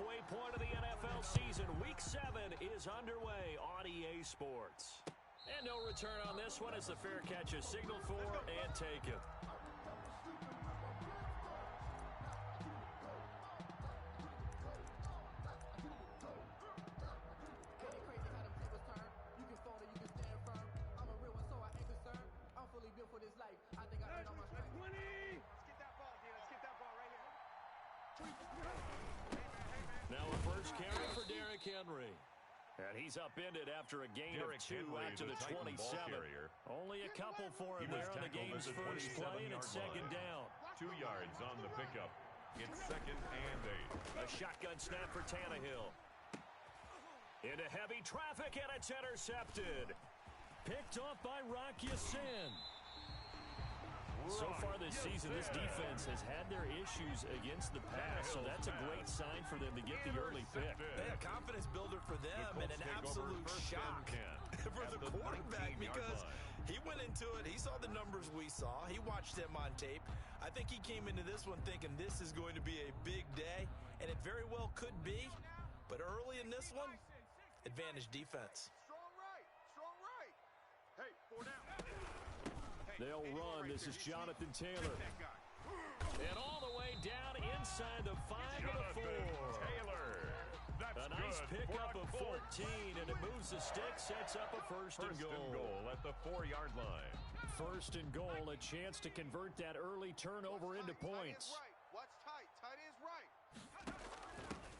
halfway point of the NFL season. Week 7 is underway on EA Sports. And no return on this one as the fair catch is signaled for and taken. Built for this life. I think I earned all my strength. 20. Let's get that ball, dude. Let's get that ball right here. Now a first carry for Derrick Henry. And he's upended after a gain of 2 out to the 27. Only a couple for him there on the game's first play, and it's second down. 2 yards on the pickup. It's 2nd and 8. A shotgun snap for Tannehill. Into heavy traffic, and it's intercepted. Picked off by Rock Ya-Sin. So far this season, this defense has had their issues against the pass, so that's a great sign for them to get the early pick. Yeah, confidence builder for them and an absolute shock for the quarterback because he went into it. He saw the numbers we saw. He watched them on tape. I think he came into this one thinking this is going to be a big day, and it very well could be. But early in this one, advantage defense. Hey, 4 down. They'll run. This is Jonathan Taylor. And all the way down inside the 5 of the 4. Taylor. That's a nice pickup of 14, and it moves the stick, sets up a first and goal. First and goal at the 4-yard line. First and goal, a chance to convert that early turnover into points. Watch tight. Tight is right.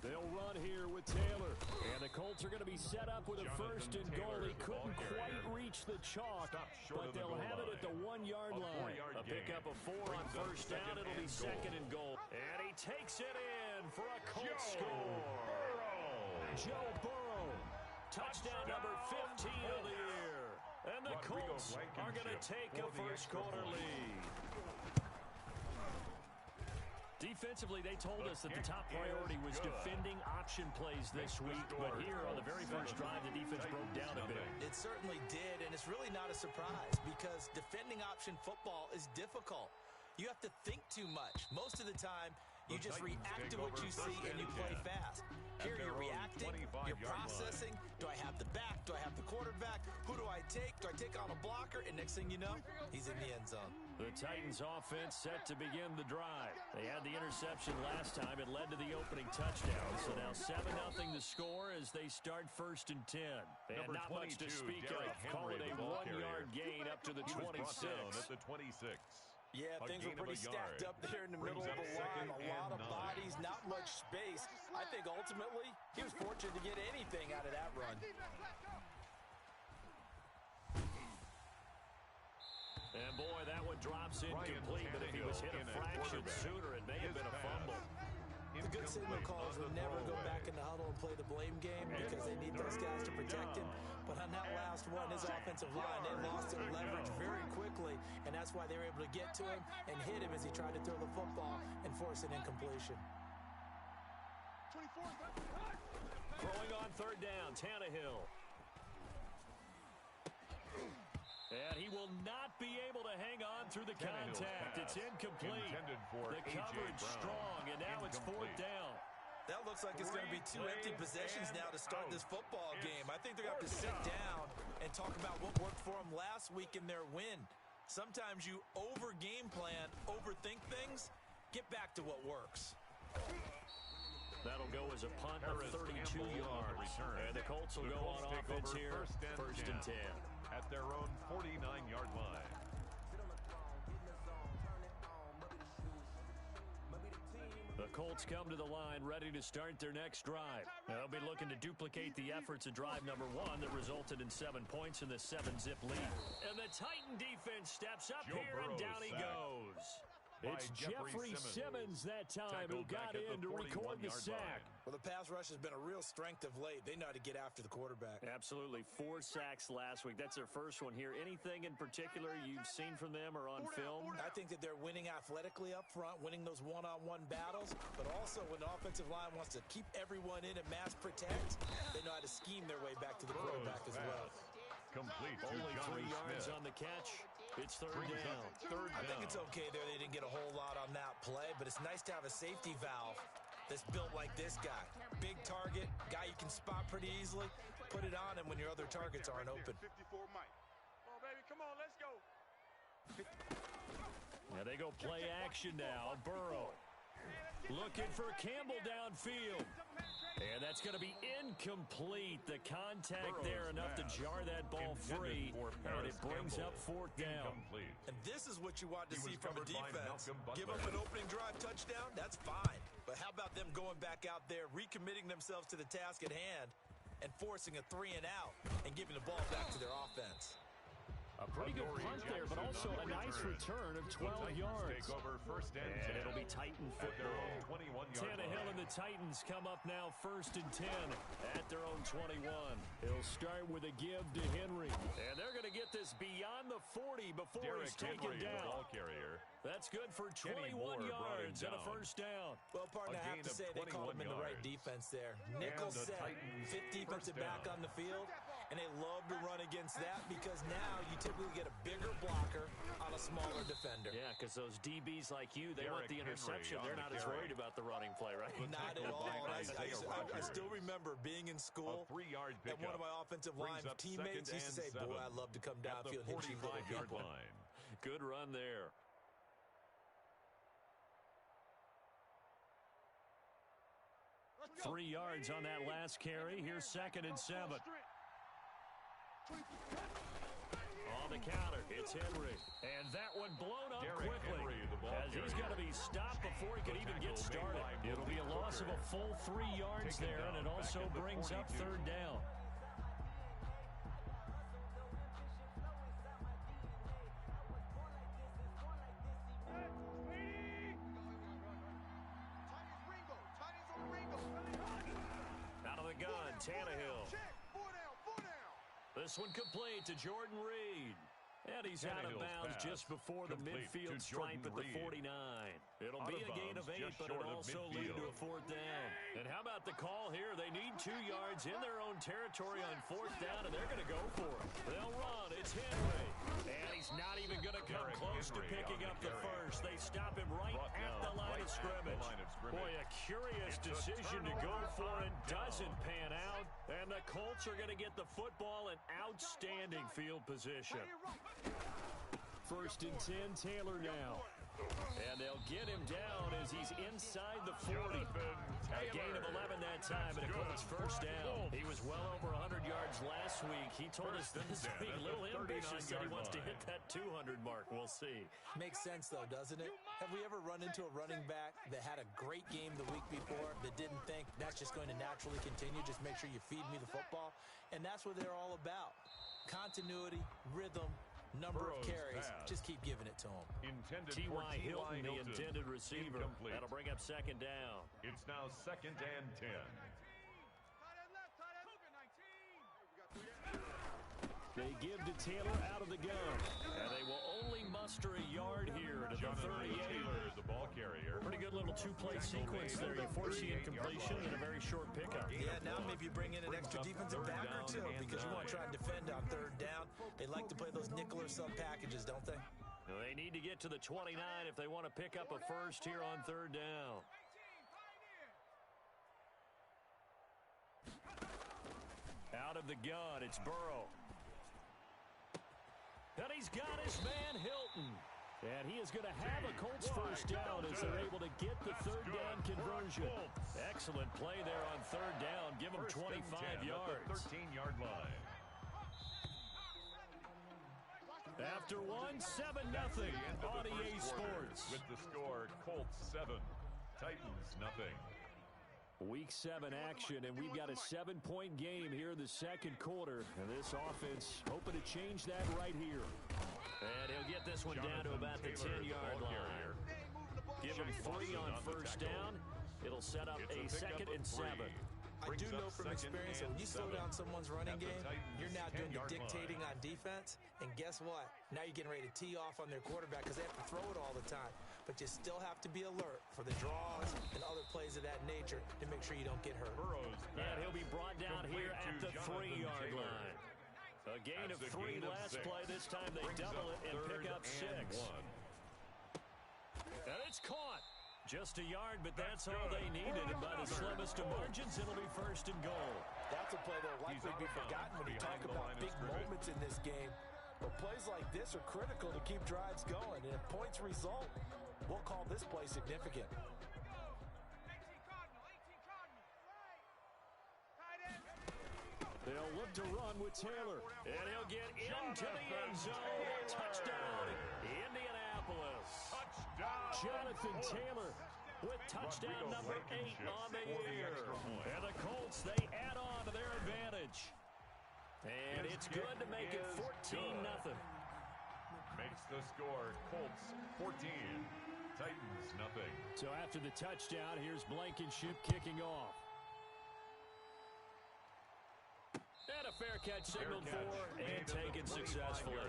They'll run here with Taylor. And the Colts are going to be set up with a first and goal. He couldn't quite reach the chalk, but they'll have it at the 1-yard line. A pickup of 4 on first down. It'll be second and goal. And he takes it in for a Colts score. Joe Burrow. Touchdown number 15 of the year. And the Colts are going to take a first quarter lead. Defensively, they told us that the top priority was defending option plays this week, but here on the very first drive, the defense broke down a bit. It certainly did, and it's really not a surprise because defending option football is difficult. You have to think too much. Most of the time, you just react to what you see and you play fast. Here you're reacting, you're processing. Do I have the back? Do I have the quarterback? Who do I take? Do I take on a blocker? And next thing you know, he's in the end zone. The Titans offense set to begin the drive. They had the interception last time. It led to the opening touchdown. So now 7-0 the score as they start 1st and 10. They had not much to speak of. Call it a 1-yard gain up to the 26. At the 26. Yeah, things were pretty stacked up there in the middle of the line. A lot of bodies, not much space. I think ultimately he was fortunate to get anything out of that run. And boy, that one drops incomplete, but if he was hit a fraction sooner, it may have been a fumble. The good signal calls will never go back in the huddle and play the blame game because they need those guys to protect him. But on that last one, his offensive line, they lost their leverage very quickly, and that's why they were able to get to him and hit him as he tried to throw the football and force an incompletion. Throwing on 3rd down, Tannehill. And he will not be able to hang on through the contact. It's incomplete. The coverage strong, and now it's 4th down. That looks like it's going to be 2 empty possessions now to start this football game. I think they're going to have to sit down and talk about what worked for them last week in their win. Sometimes you over-game plan, overthink things. Get back to what works. That'll go as a punt of 32 yards. And the Colts will go on offense here, 1st and 10. At their own 49-yard line. The Colts come to the line ready to start their next drive. They'll be looking to duplicate the efforts of drive number 1 that resulted in 7 points in the 7-zip lead. And the Titan defense steps up here, and down he goes. It's Jeffrey Simmons that time who got in to record the sack. Well, the pass rush has been a real strength of late. They know how to get after the quarterback. Absolutely. 4 sacks last week. That's their first one here. Anything in particular you've seen from them or on film? I think that they're winning athletically up front, winning those one-on-one battles, but also when the offensive line wants to keep everyone in and mass protect, they know how to scheme their way back to the quarterback as well. Complete. Only 3 yards on the catch. It's 3rd down. I think it's okay there. They didn't get a whole lot on that play, but it's nice to have a safety valve that's built like this guy. target, guy you can spot pretty easily, put it on him when your other targets aren't open. 54 Mike. Come on, baby. Come on, let's go. Now they go play action now. Burrow looking for Campbell downfield. And that's going to be incomplete. The contact there enough to jar that ball free, and it brings up fourth down. And this is what you want to see from a defense. Give up an opening drive touchdown, that's fine. But how about them going back out there, recommitting themselves to the task at hand, and forcing a 3 and out, and giving the ball back to their offense. A pretty good punt there, but also a nice return of 12 yards. And it'll be Titan football. Tannehill and the Titans come up now 1st and 10 at their own 21. He'll start with a give to Henry. And they're going to get this beyond the 40 before he's taken down. That's good for 21 yards and a first down. Well, partner, I have to say they called him in the right defense there. Nickel set, 5th defensive back on the field, and they love to run against that because now you typically get a bigger blocker on a smaller defender. Yeah, because those DBs like you, they want the interception. They're not as worried about the running play, right? Not at all. I still remember being in school, and one of my offensive line teammates used to say, boy, I'd love to come downfield and hit you little people. Good run there. Three yards on that last carry. Here's 2nd and 7. On the counter, it's Henry. And that one blown up quickly as he's got to be stopped before he can even get started. It'll be a loss of a full 3 yards there, and it also brings up 3rd down. Out of the gun, Tannehill. This one complete to Jordan Reed. And he's out of bounds just before the midfield stripe at the 49. It'll be a gain of 8, but it'll also lead to a 4th down. And how about the call here? They need 2 yards in their own territory on 4th down, and they're going to go for it. They'll run. It's Henry. And he's not even going to come close to picking up the first. They stop him right at the line of scrimmage. Boy, a curious decision to go for it. Doesn't pan out. And the Colts are going to get the football in outstanding field position. 1st and 10, Taylor now. And they'll get him down as he's inside the 40. A gain of 11 that time, and a Colts first down. He was well over 100 yards last week. He told us this week, a little ambitious, said he wants to hit that 200 mark. We'll see. Makes sense, though, doesn't it? Have we ever run into a running back that had a great game the week before that didn't think that's just going to naturally continue? Just make sure you feed me the football. And that's what they're all about. Continuity, rhythm, number of carries. Just keep giving it to him. T.Y. Hilton, the intended receiver. That'll bring up 2nd down. It's now 2nd and 10. They give to Taylor out of the gun. And they will only muster a yard here to the 38. The ball carrier. Pretty good little two-play sequence there. You force the incompletion and a very short pickup. Yeah, now maybe you bring in an extra defensive back or two because you want to try and defend on 3rd down. They like to play those nickel or sub packages, don't they? They need to get to the 29 if they want to pick up a first here on 3rd down. Out of the gun, it's Burrow. And he's got his man Hilton. And he is going to have a Colts first down as they're able to get the 3rd down conversion. Excellent play there on 3rd down. Give him 25 yards. 13-yard line. After 7-0 on EA Sports. With the score, Colts 7, Titans nothing. Week 7 action, and we've got a 7-point game here in the 2nd quarter. And this offense hoping to change that right here. And he'll get this one down to about the 10-yard line. Give him 3 on first down. It'll set up a 2nd and 7. I do know from experience that when you slow down someone's running game, you're now doing the dictating on defense. And guess what? Now you're getting ready to tee off on their quarterback because they have to throw it all the time. But you still have to be alert for the draws and other plays of that nature to make sure you don't get hurt. And he'll be brought down here at the 3-yard line. A gain of 3 last play. This time they double it and pick up 6. And it's caught. Just a yard, but that's all they needed. And by the slimmest of margins, it'll be 1st and goal. That's a play that will likely be forgotten when you talk about big moments in this game. But plays like this are critical to keep drives going. And if points result, we'll call this play significant. They'll look to run with Taylor, and he'll get into the end zone. Touchdown, Indianapolis. Jonathan Taylor with touchdown number 8 on the year. And the Colts, they add on to their advantage. And it's good to make it 14-0. Makes the score Colts 14, Titans nothing. So after the touchdown, here's Blankenship kicking off. And a fair catch signaled for and taken successfully.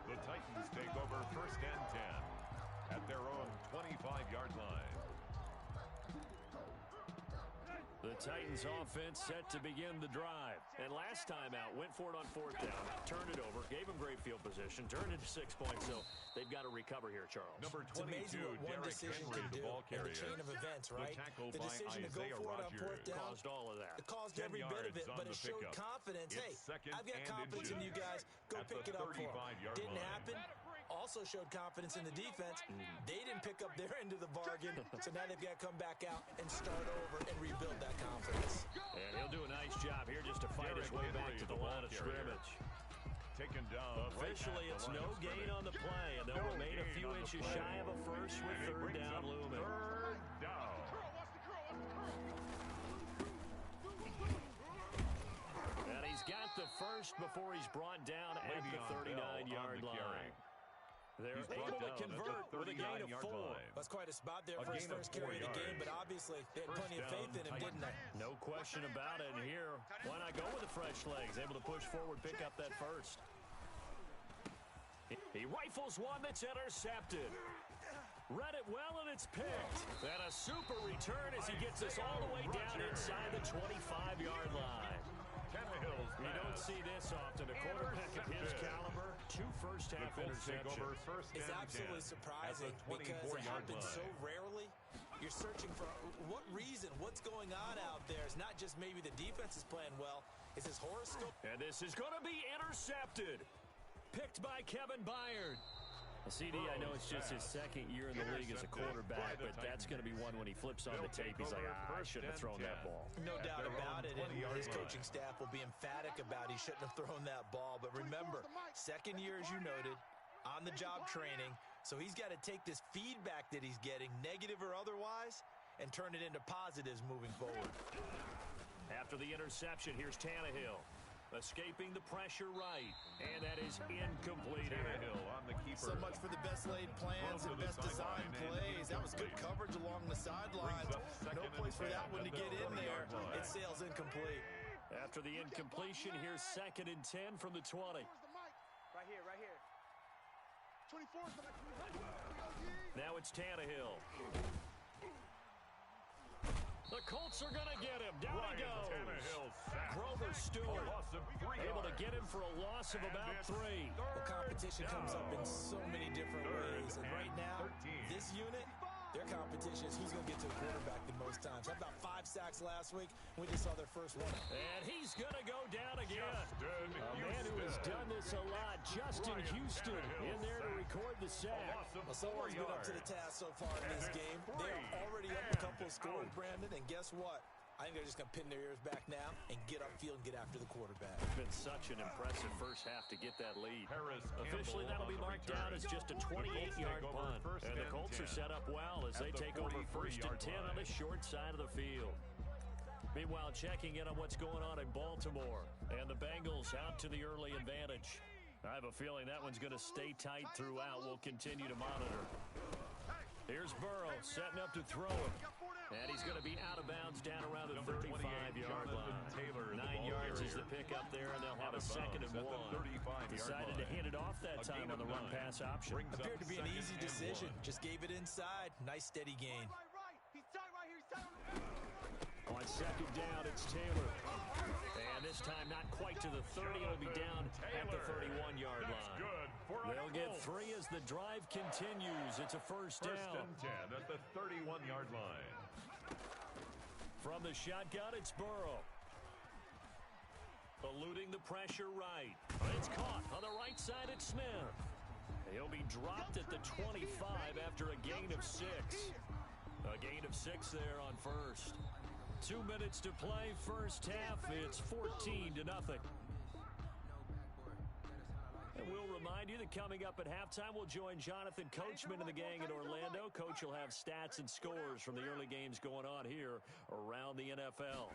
The Titans take over 1st and 10 at their own 25-yard line. The Titans offense set to begin the drive. And last time out, went for it on 4th down, turned it over, gave them great field position, turned it to 6 points. So they've got to recover here, Charles. Number 22, it's amazing what one decision can do in the chain of events, right? The decision to go for it on 4th down caused all of that. It caused every bit of it, but it showed confidence. Hey, I've got confidence in you guys. Go pick it up for them. Didn't happen. Also showed confidence in the defense. They didn't pick up their end of the bargain, so now they've got to come back out and start over and rebuild that confidence. And he'll do a nice job here just to fight his way back to the line of scrimmage. Taken down. Officially, it's no gain on the play, and they'll remain a few inches shy of a first with 3rd down looming. 3rd down. And he's got the first before he's brought down at the 39-yard line. They're able to convert with a gain of 4. That's quite a spot there for his first carry of the game, but obviously they had plenty of faith in him, didn't they? No question about it. And here, why not go with the fresh legs? Able to push forward, pick up that first. He rifles one that's intercepted. Read it well, and it's picked. And a super return as he gets us all the way down inside the 25-yard line. You don't see this often. A quarterback of his caliber, 2 first-half interceptions. It's absolutely surprising because it happens so rarely. You're searching for what reason, what's going on out there. It's not just maybe the defense is playing well. It's his horoscope. And this is going to be intercepted. Picked by Kevin Byard. CD, I know it's just his 2nd year in the league as a quarterback, but that's going to be one when he flips on the tape. He's like, I shouldn't have thrown that ball. No doubt about it, and his coaching staff will be emphatic about he shouldn't have thrown that ball. But remember, 2nd year, as you noted, on-the-job training, so he's got to take this feedback that he's getting, negative or otherwise, and turn it into positives moving forward. After the interception, here's Tannehill. Escaping the pressure right, and that is incomplete. Tannehill on the keeper. So much for the best laid plans and best designed plays. That was good coverage along the sidelines. No place for that one to get in there. It sails incomplete. After the incompletion, here's 2nd and 10 from the 20. Right here, right here. 24. Now it's Tannehill. The Colts are going to get him. Down he goes. Grover Stewart able to get him for a loss of about 3. The competition comes up in so many different ways. And right now, this unit, their competition is who's going to get to the quarterback the most times. Had about 5 sacks last week. We just saw their first one. And he's going to go down again. A man who has done this a lot, Justin Houston, in there to record the sack. Well, someone's been up to the task so far in this game. They are already up a couple of scores, Brandon, and guess what? I think they're just going to pin their ears back now and get upfield and get after the quarterback. It's been such an impressive first half to get that lead. Officially, that'll be marked down as just a 28-yard punt. And the Colts are set up well as they take over 1st and 10 on the short side of the field. Meanwhile, checking in on what's going on in Baltimore. And the Bengals out to the early advantage. I have a feeling that one's going to stay tight throughout. We'll continue to monitor. Here's Burrow setting up to throw it. And he's going to be out of bounds down around the 35-yard line. 9 yards is the pickup there, and they'll have a 2nd and 1. Decided to hand it off that time on the run-pass option. Appeared to be an easy decision. Just gave it inside. Nice, steady gain. He's tight right here. On 2nd down, it's Taylor. And this time not quite to the 30. It'll be down at the 31-yard line. They'll get 3 as the drive continues. It's a first down. First and 10 at the 31-yard line. From the shotgun, it's Burrow. Eluding the pressure right. It's caught on the right side at Smith. He'll be dropped at the 25 after a gain of 6. A gain of 6 there on first. 2 minutes to play, first half. It's 14-0. And we'll remind you that coming up at halftime, we'll join Jonathan Coachman and the gang in Orlando. Coach will have stats and scores from the early games going on here around the NFL.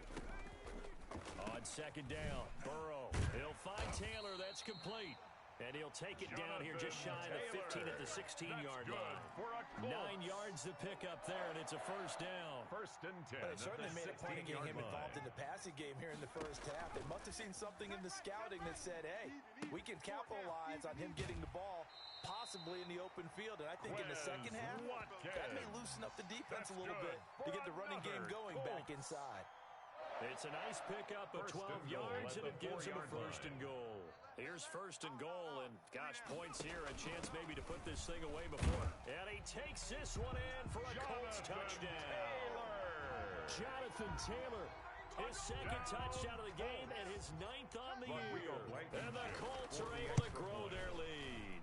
On second down, Burrow. He'll find Taylor. That's complete. And he'll take it down here just shy of the 15 at the 16-yard line. 9 yards to pick up there, and it's a first down. First and 10. They certainly made a point of getting him involved in the passing game here in the first half. They must have seen something in the scouting that said, hey, we can capitalize on him getting the ball possibly in the open field. And I think in the second half, that may loosen up the defense a little bit to get the running game going back inside. It's a nice pickup of 12 yards, and it gives him a first and goal. Here's first and goal, and gosh, points here, a chance maybe to put this thing away before. And he takes this one in for a Colts touchdown. Jonathan Taylor, his second touchdown of the game and his 9th on the year. And the Colts are able to grow their lead.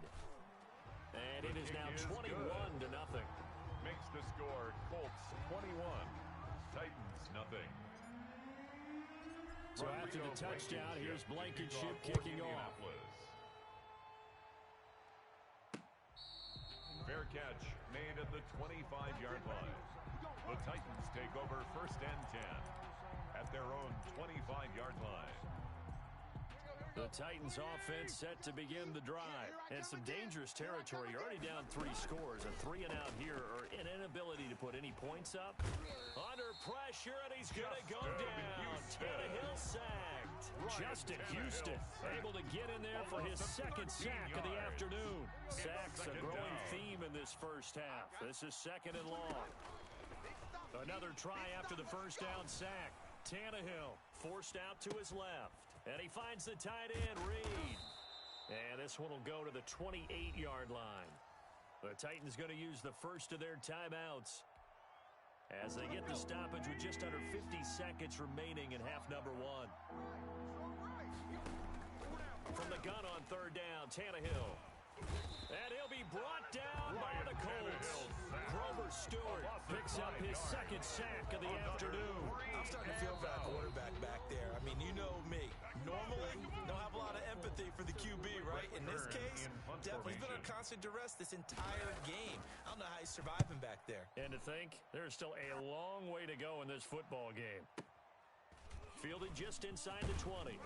And it is now 21-0. Makes the score Colts 21, Titans nothing. So after the touchdown, here's Blankenship kicking off. Fair catch made at the 25-yard line. The Titans take over first and 10 at their own 25-yard line. The Titans offense set to begin the drive. And some dangerous territory. You're already down 3 scores. A 3 and out here, or an inability to put any points up. Under pressure, and he's going to go down. Tannehill sacked. Justin Houston able to get in there for his second sack of the afternoon. Sacks a growing theme in this first half. This is second and long. Another try after the first down sack. Tannehill forced out to his left. And he finds the tight end, Reed. And this one will go to the 28-yard line. The Titans going to use the first of their timeouts as they get the stoppage with just under 50 seconds remaining in half number 1. From the gun on third down, Tannehill. And he'll be brought down by the Colts. Grover Stewart picks up his second sack of the afternoon. I'm starting to feel for that quarterback back there. I mean, you know me. Normally, don't have a lot of empathy for the QB, right? In this case, he's been on constant duress this entire game. I don't know how he's surviving back there. And to think, there's still a long way to go in this football game. Fielded just inside the 20.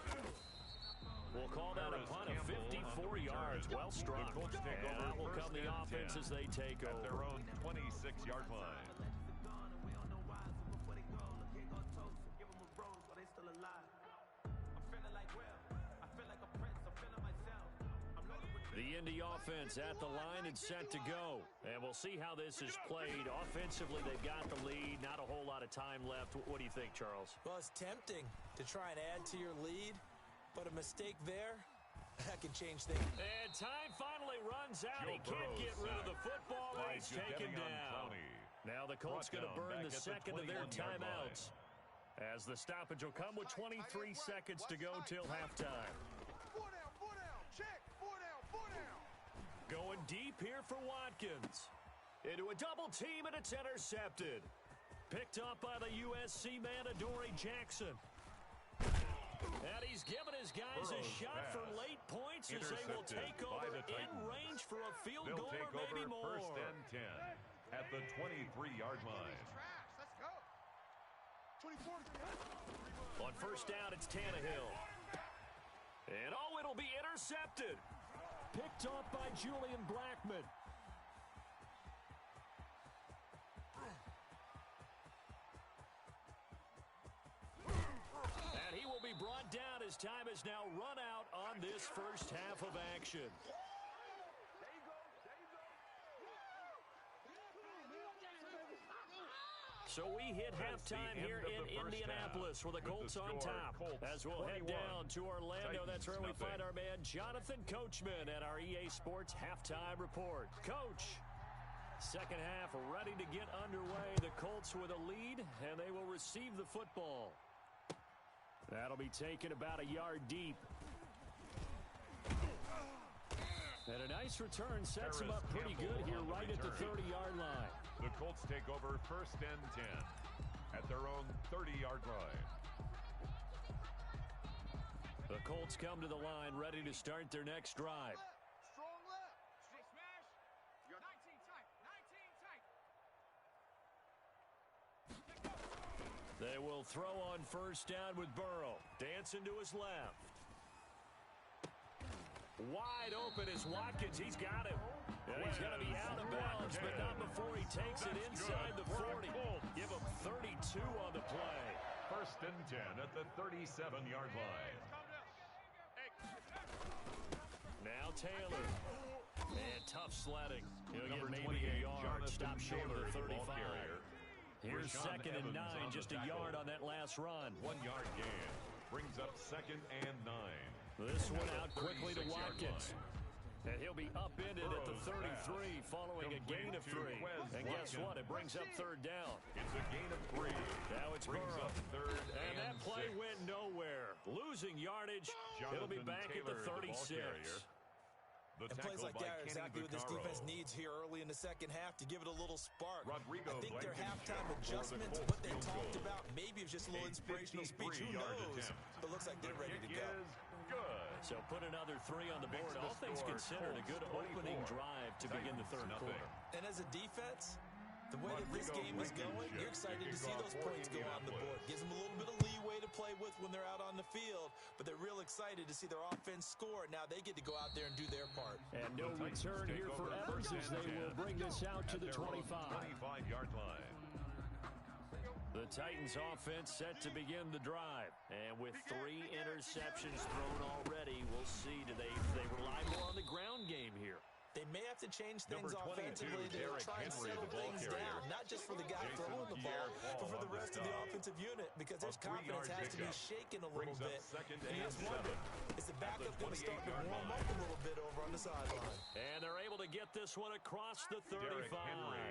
We'll call that a punt of 54 yards. Well struck. And out will come the offense as they take over. At their own 26-yard line. The Indy offense at the line and set to go. And we'll see how this is played. Offensively, they've got the lead. Not a whole lot of time left. What do you think, Charles? Well, it's tempting to try and add to your lead. But a mistake there, that can change things. And time finally runs out. He can't get rid of the football. And he's taken down. Now the Colts going to burn the second of their timeouts. As the stoppage will come with 23 seconds to go till halftime. 4 down, check, 4 down. Going deep here for Watkins. Into a double team, and it's intercepted. Picked up by the USC man, Adoree Jackson. And he's given his guys a shot for late points as they will take over in range for a field goal or maybe more. First and 10 at the 23-yard line. Let's go. 24. On first down, it's Tannehill. And it'll be intercepted. Picked off by Julian Blackmon. And he will be brought down as time has now run out on this first half of action. So we hit halftime here in Indianapolis with the Colts on top. As we'll head down to Orlando, that's where we find our man Jonathan Coachman at our EA Sports Halftime Report. Coach, second half ready to get underway. The Colts with a lead, and they will receive the football. That'll be taken about a yard deep. And a nice return sets him up pretty good here right at the 30-yard line. The Colts take over first and 10 at their own 30-yard line. The Colts come to the line ready to start their next drive. Strong left. Straight smash. You're 19 tight. 19 tight. They will throw on first down with Burrow. Dancing to his left. Wide open is Watkins. He's got him. And he's going to be out of bounds, but not before he takes it inside the 40. Give him 32 on the play. First and 10 at the 37-yard line. Now Taylor. And tough sledding. He'll get maybe a yard. Stop short of the 35. Here's second and 9, just a yard on that last run. 1 yard gain. Brings up second and 9. This one out quickly to Watkins. And he'll be upended at the 33 following a gain of 3. And guess what? It brings up third down. It's a gain of 3. Now it's Burrow. And that play went nowhere. Losing yardage. It'll be back at the 36. And plays like that are exactly what this defense needs here early in the second half to give it a little spark. I think their halftime adjustments, what they talked about, maybe it was just a little inspirational speech. Who knows? But it looks like they're ready to go. So put another 3 on the board. All things considered, a good opening drive to begin the third quarter. And as a defense, the way that this game is going, you're excited to see those points go on the board. Gives them a little bit of leeway to play with when they're out on the field, but they're real excited to see their offense score. Now they get to go out there and do their part. And no return here for Evans as they will bring this out to the 25-yard line. The Titans offense set to begin the drive. And with 3 interceptions thrown already, we'll see do they rely more on the ground game here. They may have to change things offensively to try and settle things down, not just for the guy throwing the ball, but for the rest of the offensive unit, because their confidence has to be shaken a little bit. And you just wonder, is the backup going to start to warm up a little bit over on the sideline? And they're able to get this one across the 35.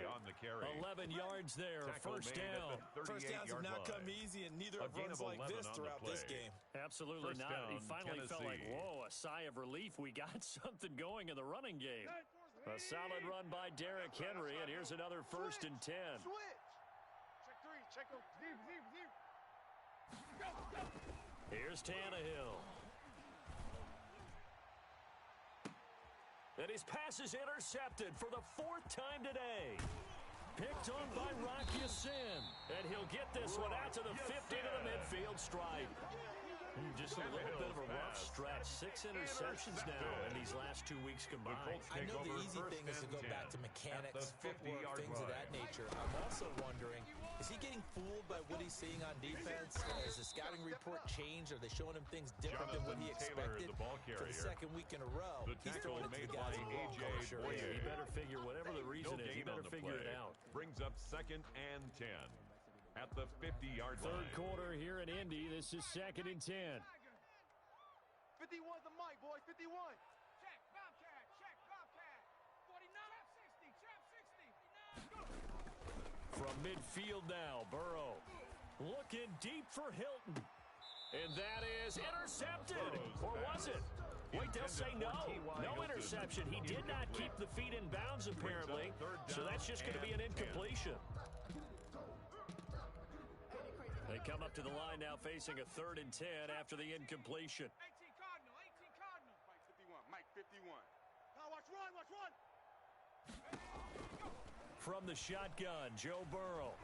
On the carry. 11 yards there, first down. First downs have not come easy, and neither have runs like this throughout this game. Absolutely not. He finally felt like, whoa, a sigh of relief. We got something going in the running game. A solid run by Derrick Henry, and here's another first and 10. Switch. Check 3. Check them. Deep. Go. Here's Tannehill. And his pass is intercepted for the 4th time today. Picked on by Rocky Sin. And he'll get this one out to the 50 to the midfield stripe. Just a little bit of a rough stretch. 6 interceptions now in these last 2 weeks combined. I know the easy thing is to go back to mechanics, footwork, things of that nature. I'm also wondering, is he getting fooled by what he's seeing on defense? Has the scouting report changed? Are they showing him things different than what he expected? For the second week in a row, he's throwing it to the guys in the wrong color shirt. He better figure, whatever the reason is, he better figure it out. Brings up second and 10. At the 50-yard line. Third quarter here in Indy. This is second and 10. 51's the mic, boys. 51. Check, Bobcat. Check, Bobcat. 49, trap 60. Go. From midfield now, Burrow looking deep for Hilton. And that is intercepted. Or was it? Wait, they'll say no. No interception. He did not keep the feet in bounds, apparently. So that's just going to be an incompletion. They come up to the line now facing a 3rd and 10 after the incompletion. 18 Cardinal. Mike 51. Now watch run. From the shotgun, Joe Burrow.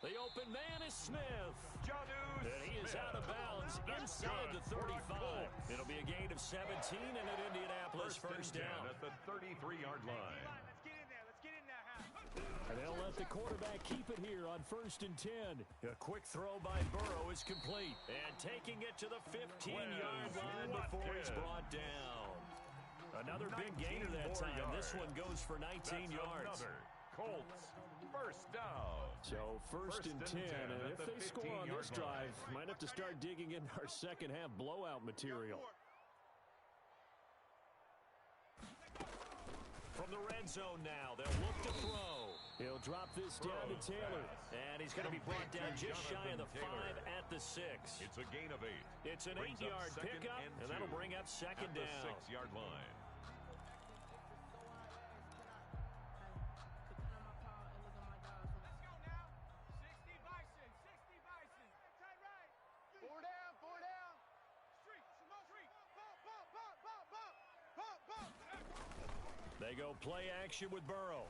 The open man is Smith. And he is out of bounds inside the 35. It'll be a gain of 17 and an Indianapolis first down. At the 33-yard line. And they'll let the quarterback keep it here on first and 10. A quick throw by Burrow is complete. And taking it to the 15-yard line before he's brought down. Another big gainer that time. This one goes for 19 yards. Colts first down. So first and 10, and if they score on this drive, might have to start digging into our second half blowout material. From the red zone now, they'll look to throw. He'll drop this down to Taylor, and he's going to be brought down just shy of the 5 at the 6. It's a gain of 8. It's an 8-yard pickup, and that'll bring up second down. At the 6-yard line. They go play action with Burrow.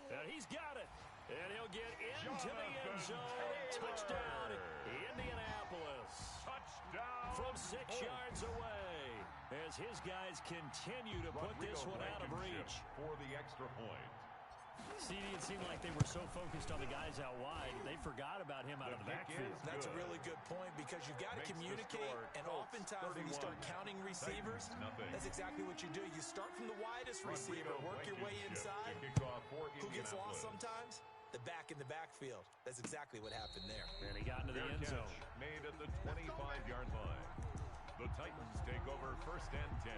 And he's got it. And he'll get into the end zone. Touchdown, Indianapolis. Touchdown. From 6 yards away. As his guys continue to put this one out of reach. For the extra point. CD, it seemed like they were so focused on the guys out wide, they forgot about him out of the backfield. That's a really good point because you've got to communicate, and oftentimes when you start counting receivers, that's exactly what you do. You start from the widest receiver, work your way inside. Who gets lost sometimes? The back in the backfield. That's exactly what happened there. And he got into the end zone. Made at the 25-yard line. The Titans take over first and 10.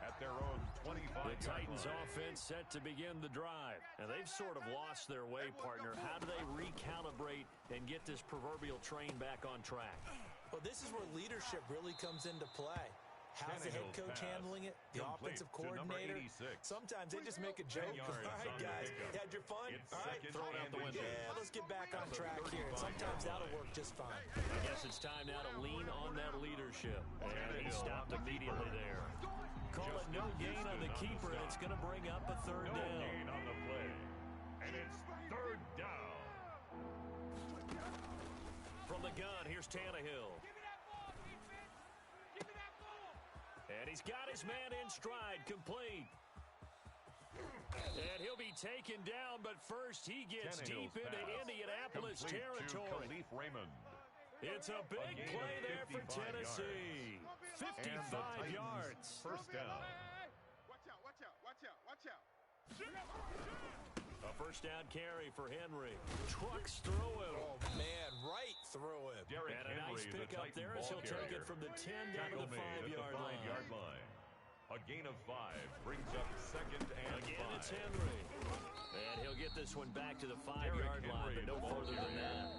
At their own 25-yard line. The Titans offense set to begin the drive. And they've sort of lost their way, partner. How do they recalibrate and get this proverbial train back on track? Well, this is where leadership really comes into play. How's the head coach handling it? The offensive coordinator? Sometimes they just make a joke. All right, guys, you had your fun? All right, throw it out the window. Yeah, let's get back on track here. And sometimes that'll work just fine. I guess it's time now to lean on that leadership. And he stopped immediately there. Call it no gain on the keeper, and it's going to bring up a third down. No gain on the play. And it's third down. From the gun, here's Tannehill. And he's got his man in stride, complete. And he'll be taken down, but first he gets deep into Indianapolis territory. It's a big play there for Tennessee. 55 yards. First down. Watch out. A first down carry for Henry. Trucks through him. Oh, man, right through him. And a nice pickup there as he'll take it from the 10 down to the 5-yard line. A gain of 5 brings up second and Again, 5. it's Henry. And he'll get this one back to the 5-yard line, but no further than that.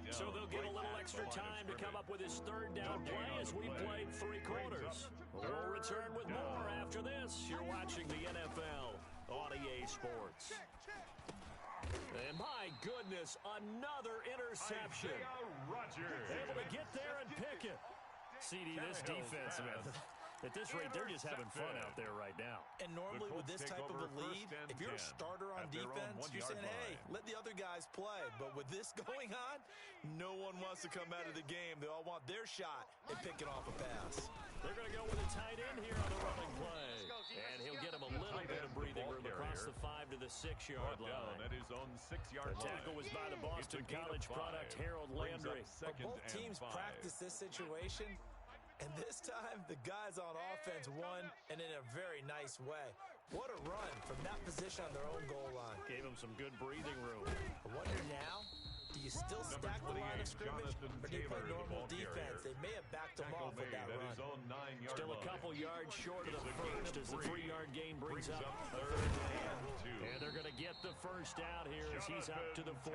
So they'll get a little extra time to come up with his third down play as we played 3 quarters. We'll return with more after this. You're watching the NFL on EA Sports. And my goodness, another interception. Able to get there and pick it. CD, this defense, man. At this rate, they're just having fun out there right now. And normally with this type of a lead, if you're a starter on defense, you're saying, hey, let the other guys play. But with this going on, no one wants to come out of the game. They all want their shot and pick it off a pass. They're going to go with a tight end here on the running play. And he'll get him a little bit of breathing room across the 5 to the 6-yard line. At his own 6-yard line. The tackle was by the Boston College product, Harold Landry. But both teams practice this situation. And this time, the guys on offense won, and in a very nice way. What a run from that position on their own goal line. Gave them some good breathing room. I wonder now, do you still stack the line of scrimmage, or do you play normal defense? They may have backed them off with that run. Still a couple yards short of the first as the 3-yard gain brings up third down. And they're going to get the first down here as he's up to the 14.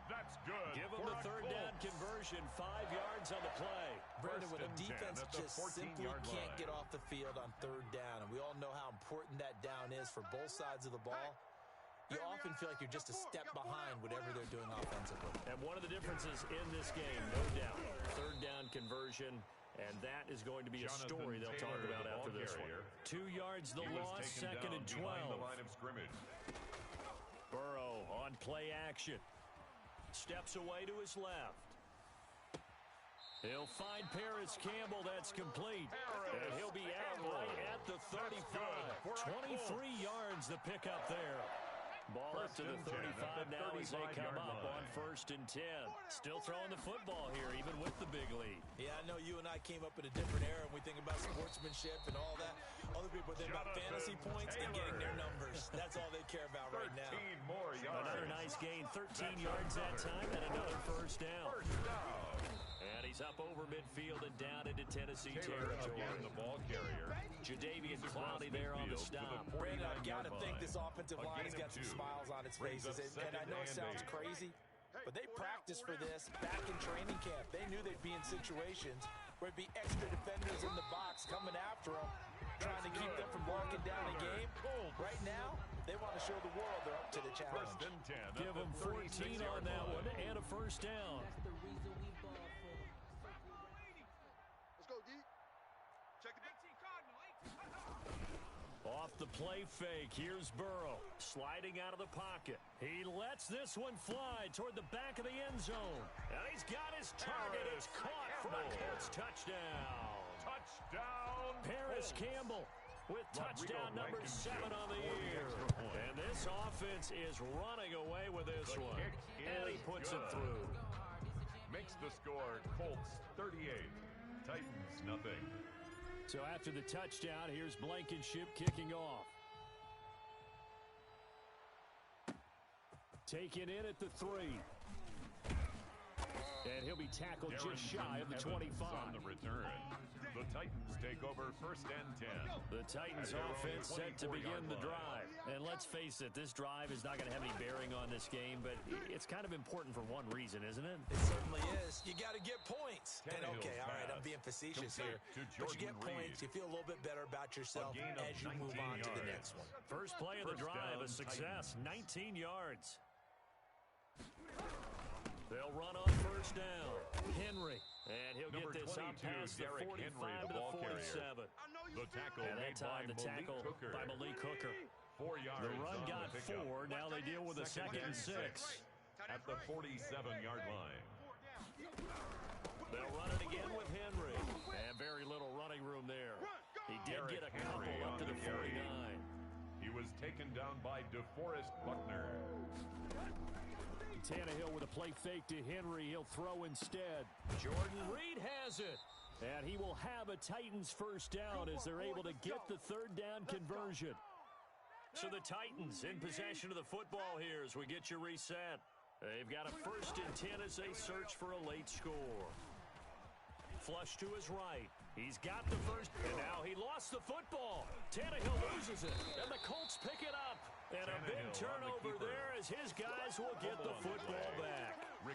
That's good. Give them the third down conversion, 5 yards on the play. Brandon, when a defense just simply can't get off the field on third down, and we all know how important that down is for both sides of the ball, you often feel like you're just a step behind whatever they're doing offensively. And one of the differences in this game, no doubt, third down conversion, and that is going to be a story they'll talk about after this one. 2 yards the loss, second and 12. Burrow on play action. Steps away to his left. He'll find Paris Campbell. That's complete. And he'll be out right at the 35. 23 yards the pickup there. Ball up to the 35 now as they come up on 1st and 10. Still throwing the football here, even with the big lead. Yeah, I know you and I came up in a different era, and we think about sportsmanship and all that. Other people think about fantasy points and getting their numbers. That's all they care about right now. Another nice gain, 13 yards that time, and another first down. And he's up over midfield and down into Tennessee territory. The ball carrier. Jadeveon Clowney there on the stop. Brandon, I've got to think this offensive line has got some smiles on its faces. And I know it sounds crazy, but they practiced for this back in training camp. They knew they'd be in situations where it'd be extra defenders in the box coming after them, trying to keep them from locking down a game. Right now, they want to show the world they're up to the challenge. 1st and 10. Give them 14 on that one and a first down. That's the reason we ball for. Let's go, D. Check it. 18 Cardinal. 18. Off the play fake, here's Burrow, sliding out of the pocket. He lets this one fly toward the back of the end zone. And he's got his target. It's caught for a Colts touchdown. Touchdown. Paris Campbell with touchdown number 7 on the year. And this offense is running away with this one. And he puts it through. Makes the score Colts 38. Titans nothing. So after the touchdown, here's Blankenship kicking off. Taken in at the 3. And he'll be tackled just shy of the 25. On the return. The Titans take over 1st and 10. The Titans offense set to begin the drive. And let's face it, this drive is not going to have any bearing on this game, but it's kind of important for one reason, isn't it? It certainly is. You got to get points. And okay, all right, I'm being facetious here. But you get points, you feel a little bit better about yourself as you move on to the next one. First play of the drive, a success, 19 yards. They'll run on first down. Henry. And he'll get this out past the 45 to the 47. The tackle and that time, the tackle by Malik Hooker. 4 yards. The run got 4. Now they deal with a 2nd and 6. At the 47-yard line. They'll run it again with Henry. And very little running room there. He did get a couple up to the 49. He was taken down by DeForest Buckner. Tannehill with a play fake to Henry. He'll throw instead. Jordan Reed has it. And he will have a Titans first down as they're able to get the 3rd down conversion. So the Titans in possession of the football here as we get you reset. They've got a 1st and 10 as they search for a late score. Flush to his right. He's got the first, and now he lost the football. Tannehill loses it, and the Colts pick it up. And a big turnover there as his guys will get the football back. I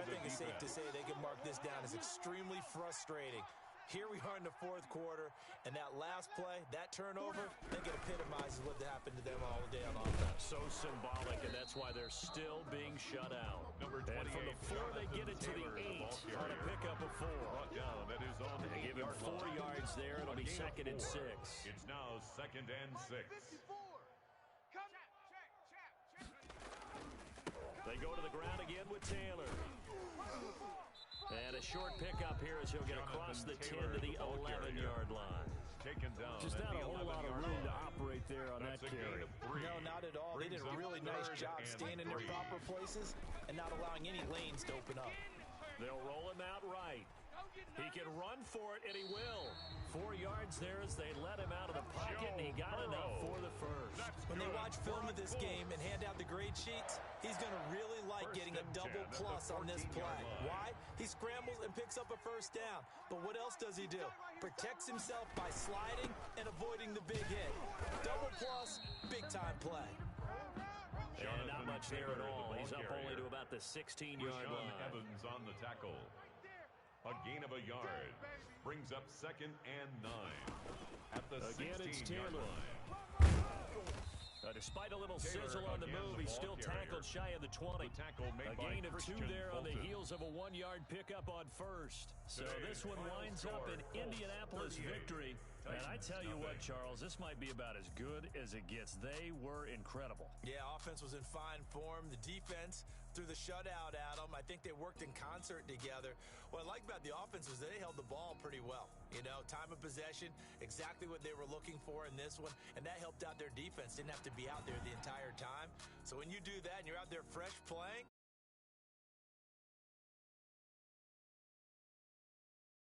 think it's safe to say they can mark this down as extremely frustrating. Here we are in the 4th quarter, and that last play, that turnover, I think it epitomizes what happened to them all day on offense. So symbolic, and that's why they're still being shut out. Number 28, and from the 4, they get it to the 8 on a pickup of 4. Brought down at his own They give him 4 yards there. It'll be 2nd and 6. It's now 2nd and 6. They go to the ground again with Taylor. And a short pickup here as he'll get across the 10 to the 11-yard line. Taken down. Just not a whole lot of room to operate there on that carry. No, not at all. They did a really nice job staying in their proper places and not allowing any lanes to open up. They'll roll him out right. He can run for it, and he will. 4 yards there as they let him out of the pocket, and he got enough for the first. When they watch film of this game and hand out the grade sheets, he's going to really like getting a double plus on this play. Why? He scrambles and picks up a first down. But what else does he do? Protects himself by sliding and avoiding the big hit. Double plus, big-time play. And not much there at all. He's up only to about the 16-yard line. Evans on the tackle. A gain of a yard. Brings up 2nd and 9. At the 16-yard line. Despite a little sizzle on the move, he's still tackled shy of the 20. A gain of 2 there on the heels of a 1-yard pickup on first. So this one winds up an Indianapolis victory And I tell you what, Charles, this might be about as good as it gets. They were incredible. Yeah, offense was in fine form. The defense threw the shutout at them. I think they worked in concert together. What I like about the offense was they held the ball pretty well. You know, time of possession, exactly what they were looking for in this one, and that helped out their defense. Didn't have to be out there the entire time. So when you do that and you're out there fresh playing,